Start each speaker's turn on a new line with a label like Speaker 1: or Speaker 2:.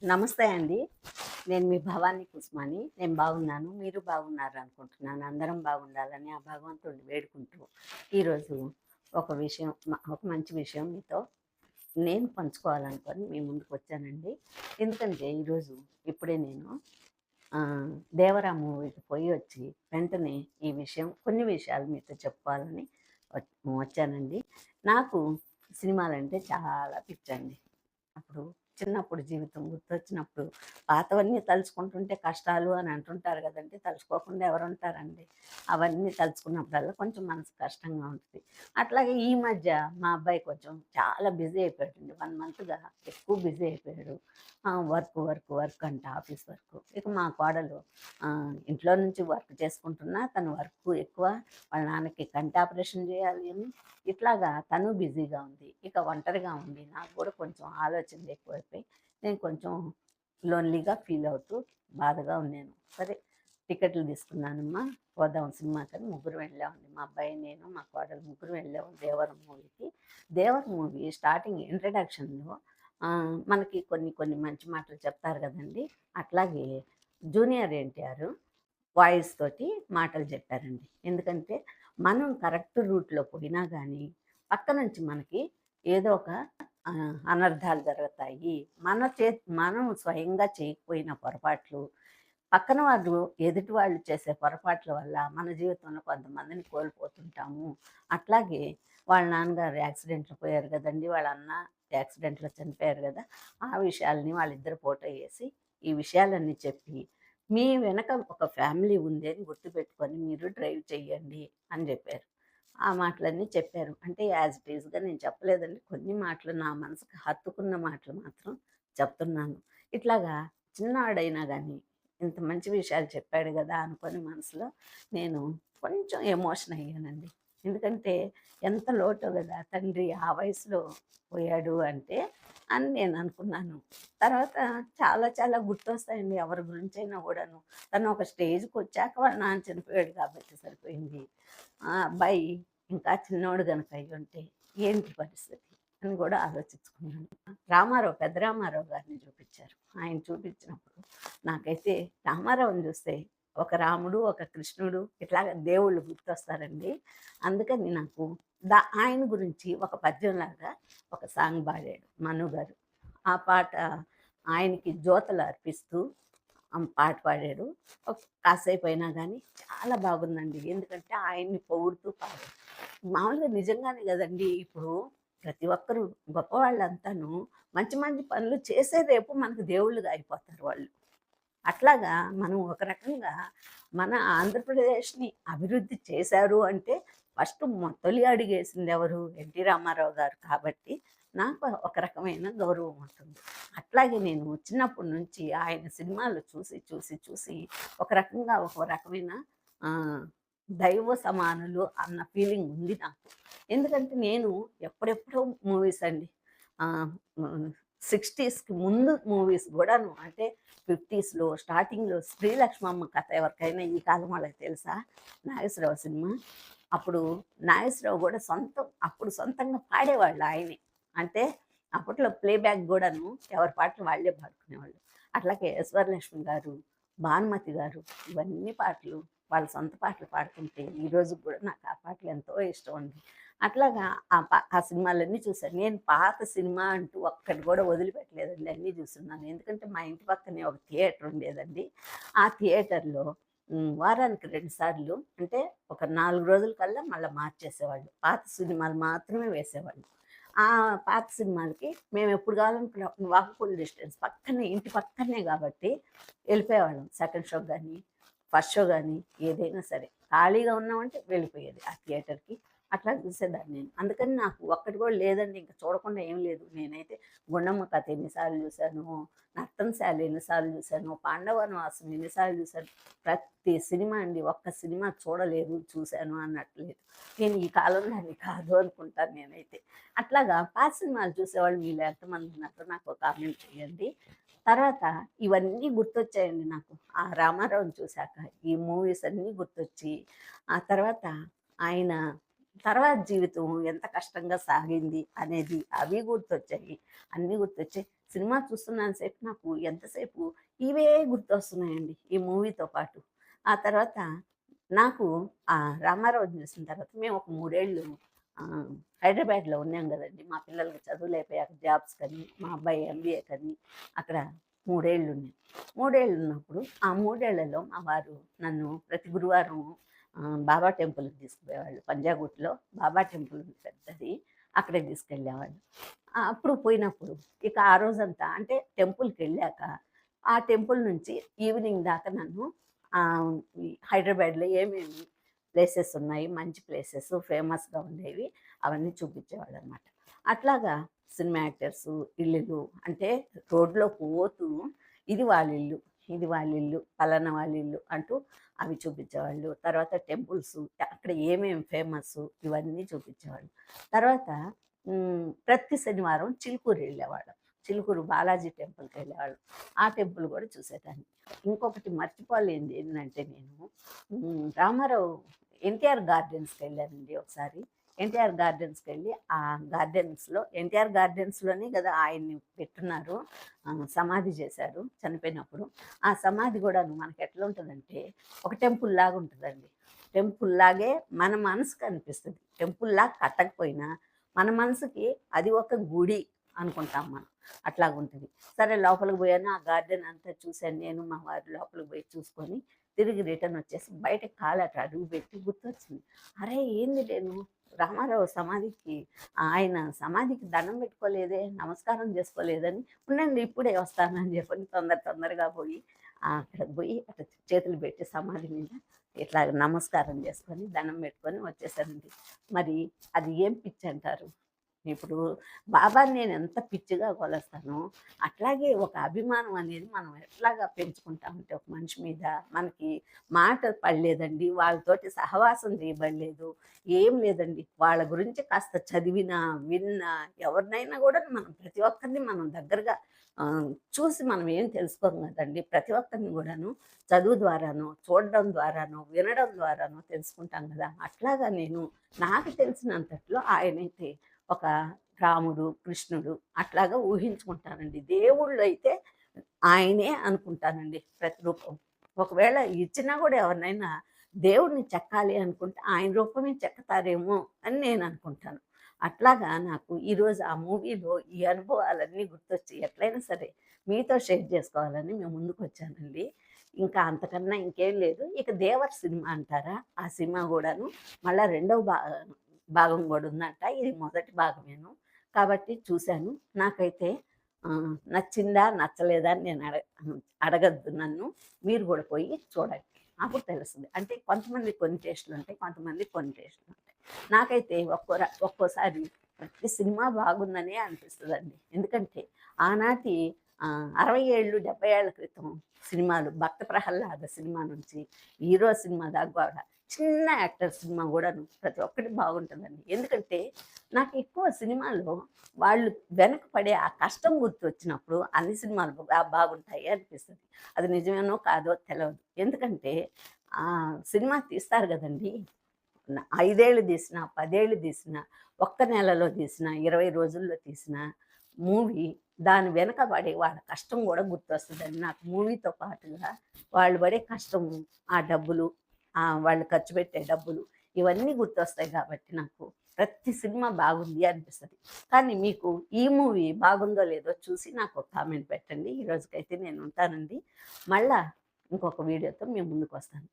Speaker 1: నమస్తే అండి. నేను మీ భవానీ కుస్మాని. నేను బాగున్నాను. మీరు బాగున్నారు అనుకుంటున్నాను. అందరం బాగుండాలని ఆ భగవంతుడిని వేడుకుంటూ, ఈరోజు ఒక మంచి విషయం మీతో నేను పంచుకోవాలనుకొని మీ ముందుకొచ్చానండి. ఎందుకంటే ఇప్పుడే నేను 'దేవరా' మూవీకి పోయొచ్చి వెంటనే కొన్ని విషయాలు మీతో చెప్పుకోవాలని వచ్చానండి. నాకు సినిమాలంటే చాలా పిచ్చండి. అప్పుడు చిన్నప్పుడు జీవితం గుర్తొచ్చినప్పుడు పాతవన్నీ తలుచుకుంటుంటే కష్టాలు అని అంటుంటారు కదండీ! తలుచుకోకుండా ఎవరుంటారండి? అవన్నీ తలుచుకున్నప్పుడల్లా కొంచెం మనసు కష్టంగా ఉంటది. అట్లాగే ఈ మధ్య మా అబ్బాయి కొంచెం చాలా బిజీ అయిపోయాడండి. 1 మంత్‌గా ఎక్కువ బిజీ అయిపోయాడు. వర్క్ అంట, ఆఫీస్ వర్క్. ఇక మా కోడలు ఇంట్లో నుంచి వర్క్ చేసుకుంటున్నా తను వర్క్ ఎక్కువ. వాళ్ళ నాన్నకి కంటి ఆపరేషన్ చేయాలి అని ఇట్లాగా తను బిజీగా ఉంది. ఇక ఒంటరిగా ఉంది. నాకు కూడా కొంచెం ఆలోచనలు ఎక్కువైపోయి నేను కొంచెం లోన్లీగా ఫీల్ అవుతూ బాధగా ఉన్నాను. సరే టికెట్లు తీసుకున్నానమ్మా పోదాం సినిమాకని ముగ్గురం వెళ్ళామండి. మా అబ్బాయి, నేను, మా కోడలు ముగ్గురం వెళ్ళాము 'దేవర' మూవీకి. 'దేవర' మూవీ స్టార్టింగ్ ఇంట్రడక్షన్‌లో మనకి కొన్ని కొన్ని మంచి మాటలు చెప్తారు కదండీ! అట్లాగే జూనియర్ ఎన్టీఆర్ వాయిస్ తోటి మాటలు చెప్పారండి. ఎందుకంటే మనం కరెక్ట్ రూట్‌లో పోయినా గానీ, పక్క నుంచి మనకి ఏదో ఒక అనర్థాలు జరుగుతాయి. మనం స్వయంగా చేయకపోయిన పొరపాట్లు, పక్కన వాళ్ళు ఎదుటి వాళ్ళు చేసే పొరపాట్ల వల్ల మన జీవితంలో కొంతమందిని కోల్పోతుంటాము. అట్లాగే వాళ్ళ నాన్నగారు యాక్సిడెంట్‌లో పోయారు గదండీ! వాళ్ళ అన్న యాక్సిడెంట్‌లో చనిపోయారు గదా! ఆ విషయాల్ని వాళ్ళిద్దరు ఫోటో ఏసి, ఈ విషయాలన్నీ చెప్పి మీ వెనక ఒక ఫ్యామిలీ ఉంది అని గుర్తుపెట్టుకొని మీరు డ్రైవ్ చెయ్యండి అని జెప్పారు. ఆ మాటలన్నీ చెప్పారు. అంటే యాజ్ ఇట్ ఈజ్‌గా నేను చెప్పలేదండి. కొన్ని మాటలు నా మనసుకు హత్తుకున్న మాటలు మాత్రం చెప్తున్నాను. ఇట్లాగా చిన్నవాడైనా గానీ ఇంత మంచి విషయాలు చెప్పాడు గదా! అనుకోని మనసులో నేను కొంచెం ఎమోషన్ అయ్యానండి. ఎందుకంటే ఎంత లోటో గదా! తండ్రి ఆ వయసులో పోయాడు అంటే అని నేను అనుకున్నాను. తర్వాత చాలా చాలా గుర్తొస్తాయండి ఎవరి గురించైనా గూడాను. తను ఒక స్టేజ్‌కొచ్చాక వాళ్ళ నాన్న చనిపోయాడు కాబట్టి సరిపోయింది. ఆ అబ్బాయి ఇంకా చిన్నోడు గనక అయ్యుంటే ఏంటి పరిస్థితి అని గూడా ఆలోచించుకున్నాను. పెద్ద రామారావు గారిని చూపిచ్చారు. ఆయన చూపించినప్పుడు నాకైతే రామారావుని చూస్తే ఒక రాముడు, ఒక కృష్ణుడు ఇట్లాగ దేవుళ్ళు గుర్తొస్తారండి. అందుకని నాకు ఆయన గురించి ఒక పద్యంలాగా ఒక సాంగ్ పాడాడు మను గారు. ఆ పాట ఆయనకి జ్యోతులు అర్పిస్తూ పాట పాడాడు. కాసేపయినా గానీ చాలా బాగుందండి. ఎందుకంటే ఆయన్ని పొగుడుతూ పాడాడు. మామూలుగా నిజంగానే గదండీ! ఇప్పుడు ప్రతి ఒక్కరు గొప్పవాళ్ళంతాను మంచి మంచి పనులు చేసే రేపు మనకు దేవుళ్ళుగా అయిపోతారు వాళ్ళు. అట్లాగా మనం ఒక రకంగా మన ఆంధ్రప్రదేశ్‌ని అభివృద్ధి చేశారు అంటే ఫస్ట్ తొలి అడుగేసింది ఎవరు? ఎన్టీ రామారావు గారు కాబట్టి నాకు ఒక రకమైన గౌరవం ఉంటుంది. అట్లాగే నేను చిన్నప్పటి నుంచి ఆయన సినిమాలు చూసి ఒక రకమైన ఆహ్, దైవ సమానులు అన్న ఫీలింగ్ ఉంది నాకు. ఎందుకంటే నేను ఎప్పుడెప్పుడో మూవీస్ అండి. ఆహ్, హ్మ్. 60స్‌కి ముందు మూవీస్ గూడాను అంటే 50స్‌లో స్టార్టింగ్‌లో 'శ్రీలక్ష్మమ్మ కథ' ఎవరికైనా ఈ కాలం వాళ్ళకి తెలుసా? నాగేశ్వరరావు సినిమా. అప్పుడు నాగేశ్వరరావు గూడా అప్పుడు సొంతంగా పాడేవాళ్ళు ఆయనే. అంటే అప్పట్లో ప్లేబ్యాక్ గూడాను ఎవరి పాటలు వాళ్ళే పాడుకునేవాళ్ళు. అట్లాగే 'ఎస్వరలక్ష్మి' గారు, 'భానుమతి' గారు ఇవన్నీ పాటలు వాళ్ళ సొంత పాటలు పాడుతుంటే ఈ రోజుకి గూడా నాకు ఆ పాటలు ఎంతో ఇష్టం అండి. అట్లాగా ఆ సినిమాలన్నీ చూసాను. నేను పాత సినిమా అంటూ ఒక్కటి గూడా వదిలిపెట్టలేదండి. అన్నీ చూసున్నాను. ఎందుకంటే మా ఇంటి పక్కనే ఒక థియేటర్ ఉండేదండి. ఆ థియేటర్‌లో వారానికి 2 సార్లు అంటే ఒక 4 రోజులకల్లా మళ్ళా మార్చేసేవాళ్ళు. పాత సినిమాలు మాత్రమే వేసేవాళ్ళు. ఆ పాత సినిమాలకి మేమెప్పుడు కావాలనుకున్న వాకబుల్ డిస్టెన్స్ ఇంటి పక్కనే గాబట్టి వెళ్ళిపోయేవాళ్ళం. సెకండ్ షోకి గానీ, ఫస్ట్ షో గానీ ఏదైనా సరే. ఖాళీగా ఉన్నామంటే వెళ్ళిపోయేది ఆ థియేటర్‌కి. అట్లా చూసేదాన్ని నేను. అందుకని నాకు ఒక్కటి కూడా లేదండి. ఇంక చూడకుండా ఏం లేదు. నేనైతే 'గుండమ్మ కథ' ఎన్ని సార్లు చూశానో, 'నర్తనశాల' ఎన్ని సార్లు చూశానో, 'పాండవనవాసం' ఎన్ని సార్లు చూశానో, ప్రతి సినిమా అండి. ఒక్క సినిమా చూడలేదు, చూశాను అన్నట్టు లేదు. నేను ఈ కాలం దాన్ని కాదు అనుకుంటాను నేనైతే. అట్లాగా పాత సినిమాలు చూసేవాళ్ళు మీలో ఎంతమంది ఉన్నారో నాకు ఒక కామెంట్ చేయండి. తర్వాత ఇవన్నీ గుర్తొచ్చాయండి నాకు. ఆ రామారావుని చూశాక ఈ మూవీస్ అన్నీ గుర్తొచ్చి, ఆ తర్వాత ఆయన తర్వాత జీవితం ఎంత కష్టంగా సాగింది అనేది అవి గుర్తొచ్చాయి. అన్నీ గుర్తొచ్చాయి. సినిమా చూస్తున్నంత సేపు నాకు ఎంతసేపు ఇవే గుర్తొస్తున్నాయండి ఈ మూవీతో పాటు. ఆ తర్వాత నాకు 'రామారావు' చూసిన తర్వాత మేము ఒక 3 ఏళ్ళు ఆహ్, హైదరాబాద్‌లో ఉన్నాం గదండీ! మా పిల్లలకి చదువులయిపోయాక జాబ్స్‌కని, మా అబ్బాయి ఎంబీఏ కని అక్కడ 3 ఏళ్ళు ఉన్నాం. 3 ఏళ్ళు ఉన్నప్పుడు ఆ 3 ఏళ్లలో మా వారు నన్ను ప్రతి గురువారం బాబా టెంపుల్‌కి తీసుకుపోయేవాళ్ళు. పంజాగుట్టలో బాబా టెంపుల్ ఉంది పెద్దది. అక్కడికి తీసుకెళ్ళేవాళ్ళు. అప్పుడు పోయినప్పుడు ఇక ఆ రోజంతా అంటే టెంపుల్‌కెళ్ళాక, ఆ టెంపుల్ నుంచి ఈవినింగ్ దాకా నన్ను ఈ హైదరాబాద్‌లో ఏమేమి ప్లేసెస్ ఉన్నాయి, మంచి ప్లేసెస్ ఫేమస్‌గా ఉండేవి అవన్నీ చూపించేవాళ్ళనమాట. అట్లాగా సినిమా యాక్టర్సు ఇల్లులు అంటే రోడ్‌లో పోతూ ఇది వాళ్ళిల్లు, ఇది వాళ్ళిల్లు, పలానా వాళ్ళిల్లు అంటూ అవి చూపించేవాళ్ళు. తర్వాత టెంపుల్సు అక్కడ ఏమేమి ఫేమస్సు ఇవన్నీ చూపించేవాళ్ళు. తర్వాత ప్రతి శనివారం చిలుకూరు వెళ్ళేవాళ్ళం. చిలుకూరు బాలాజీ టెంపుల్‌కెళ్ళేవాళ్ళం. ఆ టెంపుల్ గూడా చూసేదాన్ని. ఇంకొకటి మర్చిపోలేనిది ఏంటంటే నేను రామారావు ఎన్టీఆర్ గార్డెన్స్‌కెళ్ళానండి ఒకసారి. ఎన్టీఆర్ గార్డెన్స్‌కెళ్ళి ఆ గార్డెన్స్‌లో ఎన్టీఆర్ గార్డెన్స్‌లోనే గదా ఆయన్ని పెట్టున్నారు. సమాధి చేశారు చనిపోయినప్పుడు. ఆ సమాధి గూడాను మనకెట్లా ఉంటదంటే ఒక టెంపుల్‌లాగా ఉంటదండి. టెంపుల్‌లాగే మన మనసుకు అనిపిస్తది. టెంపుల్‌లాగా కట్టకపోయినా మన మనసుకి అది ఒక గుడి అనుకుంటాం మనం. అట్లాగుంటది. సరే లోపలికి పోయాను. ఆ గార్డెన్ అంతా చూసాను నేను, మా వారు లోపలికి పోయి చూసుకొని తిరిగి రిటర్న్ వచ్చేసి బయటకి కాలు అటు అడుగుపెట్టి గుర్తొచ్చింది. అరే! ఏంది నేను రామారావు సమాధికి ఆయన సమాధికి దండం పెట్టుకోలేదే, నమస్కారం చేసుకోలేదని, ఉండండి ఇప్పుడే వస్తానని చెప్పని తొందరగా పోయి అక్కడికి పోయి అట్లా చేతులు పెట్టి సమాధి మీద ఇట్లా నమస్కారం చేసుకొని, దండం పెట్టుకొని వచ్చేసానండి. మరి అది ఏం పిచ్చంటారు? ఇప్పుడు బాబాని నేను ఎంత పిచ్చిగా కొలుస్తానో, అట్లాగే ఒక అభిమానం అనేది మనం ఎట్లాగా పెంచుకుంటామంటే ఒక మనిషి మీద, మనకి మాట పడలేదండి, వాళ్ళతోటి సహవాసం చేయబడలేదు, ఏం లేదండి. వాళ్ళ గురించి కాస్త చదివినా, విన్నా, ఎవరినైనా కూడా మనం ప్రతి ఒక్కరిని మనం దగ్గరగా చూసి మనం ఏం తెలుసుకోం కదండీ. ప్రతి ఒక్కరిని కూడాను చదువు ద్వారానో, చూడడం ద్వారానో, వినడం ద్వారానో తెలుసుకుంటాం కదా! అట్లాగా నేను నాకు తెలిసినంతట్లో ఆయనైతే ఒక రాముడు, కృష్ణుడు అట్లాగా ఊహించుకుంటానండి. దేవుళ్ళైతే ఆయనే అనుకుంటానండి ప్రతిరూపం. ఒకవేళ ఇచ్చినా గూడా ఎవరినైనా దేవుడిని చెక్కాలి అనుకుంటే ఆయన రూపమే చెక్కుతారేమో అని నేను అనుకుంటాను. అట్లాగా నాకు ఈరోజు ఆ మూవీలో ఈ అనుభవాలన్నీ గుర్తొచ్చి ఎట్లైనా సరే మీతో షేర్ చేసుకోవాలని మేము ముందుకొచ్చానండి. ఇంకా అంతకన్నా ఇంకేం లేదు. ఇక 'దేవర్' సినిమా అంటారా? ఆ సినిమా గూడాను మళ్ళా రెండవ భాగం గూడా ఉందంట. ఇది మొదటి భాగమేను. కాబట్టి చూశాను. నాకైతే నచ్చిందా? నచ్చలేదా? అని నేను అడగొద్దు నన్ను. మీరు గూడా పోయి చూడండి. అప్పుడు తెలుస్తది. అంటే కొంతమందికి కొన్ని టేస్టులుంటాయి. కొంతమందికి కొన్ని టేస్టులుంటాయి. నాకైతే ఒక్కోసారి ప్రతి సినిమా బాగుందనే అనిపిస్తదండి. ఎందుకంటే ఆనాటి 60 ఏళ్ళు, 70 ఏళ్ల క్రితం సినిమాలు 'భక్త ప్రహ్లాద' సినిమా నుంచి 'హీరో' సినిమా దాకా గూడా చిన్న యాక్టర్ సినిమా గూడాను ప్రతి ఒక్కటి బాగుంటుందండి. ఎందుకంటే నాకు ఎక్కువ సినిమాలో వాళ్ళు వెనక పడే ఆ కష్టం గుర్తొచ్చినప్పుడు అన్ని సినిమాలు బాగుంటాయి అనిపిస్తది. అది నిజమేనో కాదో తెలవదు. ఎందుకంటే సినిమా తీస్తారు గదండీ! 5 ఏళ్ళు తీసినా, 10 ఏళ్ళు తీసినా, ఒక్క నెలలో తీసినా, 20 రోజుల్లో తీసినా మూవీ దాని వెనక పడే వాళ్ళ కష్టం గూడా గుర్తొస్తదండి. నాకు మూవీతో పాటుగా వాళ్ళు పడే కష్టము, ఆ డబ్బులు, వాళ్ళు ఖర్చు పెట్టే డబ్బులు ఇవన్నీ గుర్తొస్తాయి గాబట్టి నాకు ప్రతి సినిమా బాగుంది అనిపిస్తది. కానీ మీకు ఈ మూవీ బాగుందో లేదో చూసి నాకు ఒక కామెంట్ పెట్టండి. ఈ రోజుకైతే నేను ఉంటానండి. మళ్ళా ఇంకొక వీడియోతో మీ ముందుకొస్తాను.